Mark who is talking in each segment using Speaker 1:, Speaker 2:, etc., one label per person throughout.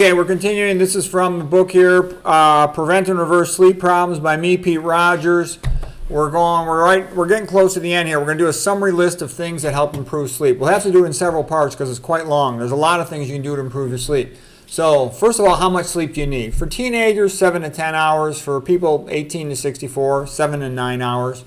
Speaker 1: Okay, we're continuing. This is from the book here, Prevent and Reverse Sleep Problems by me, Pete Rogers. We're getting close to the end here. We're going to do a summary list of things that help improve sleep. We'll have to do it in several parts because it's quite long. There's a lot of things you can do to improve your sleep. So, first of all, how much sleep do you need? For teenagers, 7 to 10 hours. For people 18 to 64, 7 to 9 hours.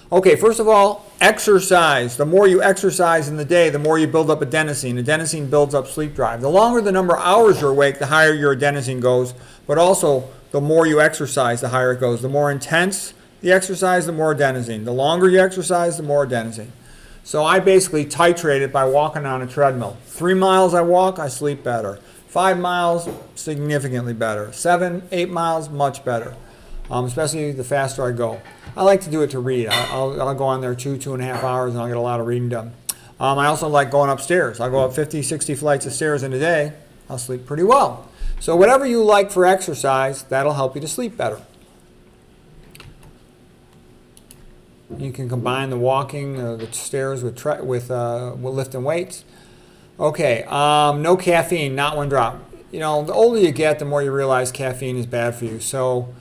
Speaker 1: Okay, first of all, exercise. The more you exercise in the day, the more you build up adenosine. Adenosine builds up sleep drive. The longer the number of hours you're awake, the higher your adenosine goes. But also, the more you exercise, the higher it goes. The more intense the exercise, the more adenosine. The longer you exercise, the more adenosine. So I basically titrate it by walking on a treadmill. 3 miles I walk, I sleep better. 5 miles, significantly better. 7, 8 miles, much better. Especially the faster I go. I like to do it to read. I'll go on there 2.5 hours and I'll get a lot of reading done. I also like going upstairs. I'll go up 50, 60 flights of stairs in a day. I'll sleep pretty well. So whatever you like for exercise, that'll help you to sleep better. You can combine the walking, the stairs with lifting weights. Okay, no caffeine, not one drop. You know, the older you get, the more you realize caffeine is bad for you. So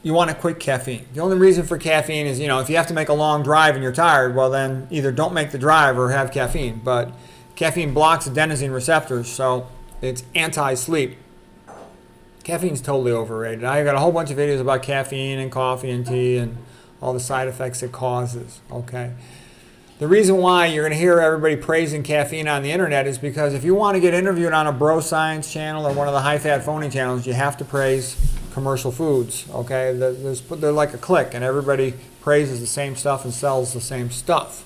Speaker 1: you want to quit caffeine. The only reason for caffeine is, if you have to make a long drive and you're tired, well then either don't make the drive or have caffeine. But caffeine blocks adenosine receptors, so it's anti-sleep. Caffeine's totally overrated. I got a whole bunch of videos about caffeine and coffee and tea and all the side effects it causes, okay? The reason why you're going to hear everybody praising caffeine on the internet is because if you want to get interviewed on a bro science channel or one of the high-fat phony channels, you have to praise commercial foods, okay? They're like a clique, and everybody praises the same stuff and sells the same stuff,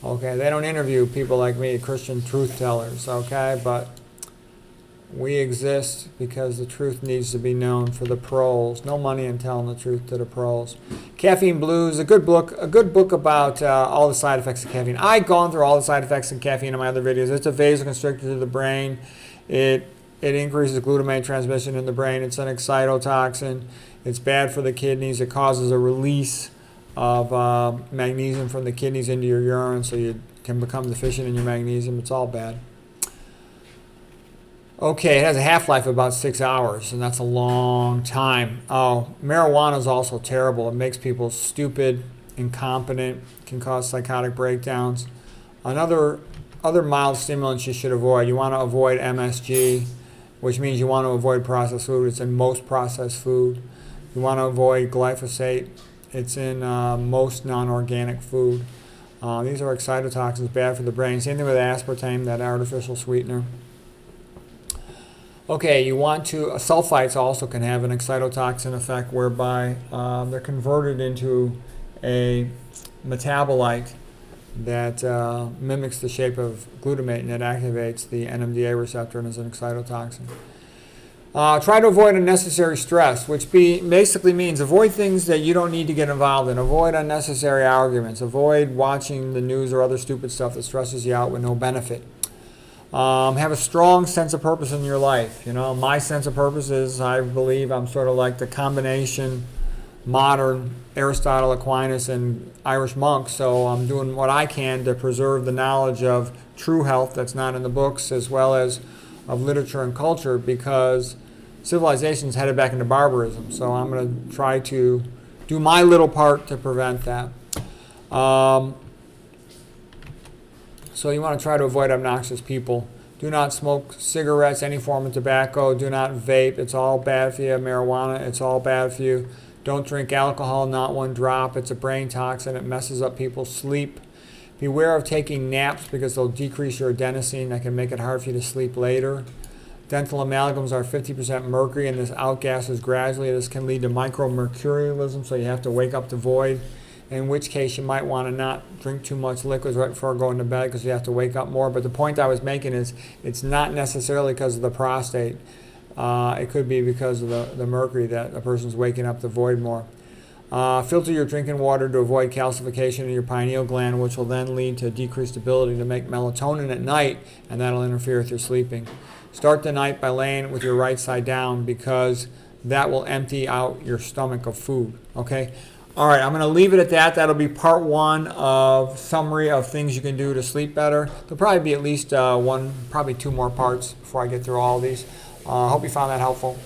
Speaker 1: okay? They don't interview people like me, Christian truth tellers, okay? But we exist because the truth needs to be known for the pros. No money in telling the truth to the pros. Caffeine Blues, a good book about all the side effects of caffeine. I've gone through all the side effects of caffeine in my other videos. It's a vasoconstrictor to the brain. It increases glutamate transmission in the brain. It's an excitotoxin. It's bad for the kidneys. It causes a release of magnesium from the kidneys into your urine, so you can become deficient in your magnesium. It's all bad. Okay, it has a half-life of about 6 hours, and that's a long time. Oh, marijuana is also terrible. It makes people stupid, incompetent, can cause psychotic breakdowns. Other mild stimulants you should avoid. You want to avoid MSG, which means you want to avoid processed food. It's in most processed food. You want to avoid glyphosate. It's in most non-organic food. These are excitotoxins, bad for the brain. Same thing with aspartame, that artificial sweetener. Okay, sulfites also can have an excitotoxin effect whereby they're converted into a metabolite that mimics the shape of glutamate, and it activates the NMDA receptor and is an excitotoxin. Try to avoid unnecessary stress, which basically means avoid things that you don't need to get involved in. Avoid unnecessary arguments. Avoid watching the news or other stupid stuff that stresses you out with no benefit. Have a strong sense of purpose in your life. My sense of purpose is, I believe I'm sort of like the combination modern Aristotle, Aquinas, and Irish monk. So I'm doing what I can to preserve the knowledge of true health that's not in the books, as well as of literature and culture, because civilization's headed back into barbarism. So I'm going to try to do my little part to prevent that. So you want to try to avoid obnoxious people. Do not smoke cigarettes, any form of tobacco. Do not vape. It's all bad for you. Marijuana, it's all bad for you. Don't drink alcohol, not one drop. It's a brain toxin. It messes up people's sleep. Beware of taking naps because they'll decrease your adenosine. That can make it hard for you to sleep later. Dental amalgams are 50% mercury, and this outgasses gradually. This can lead to micromercurialism, so you have to wake up to void. In which case you might want to not drink too much liquids right before going to bed because you have to wake up more. But the point I was making is it's not necessarily because of the prostate. It could be because of the mercury that a person's waking up to void more. Filter your drinking water to avoid calcification in your pineal gland, which will then lead to decreased ability to make melatonin at night, and that'll interfere with your sleeping. Start the night by laying with your right side down because that will empty out your stomach of food. Okay? All right, I'm going to leave it at that. That'll be part 1 of summary of things you can do to sleep better. There'll probably be at least 1, probably 2 more parts before I get through all of these. Hope you found that helpful.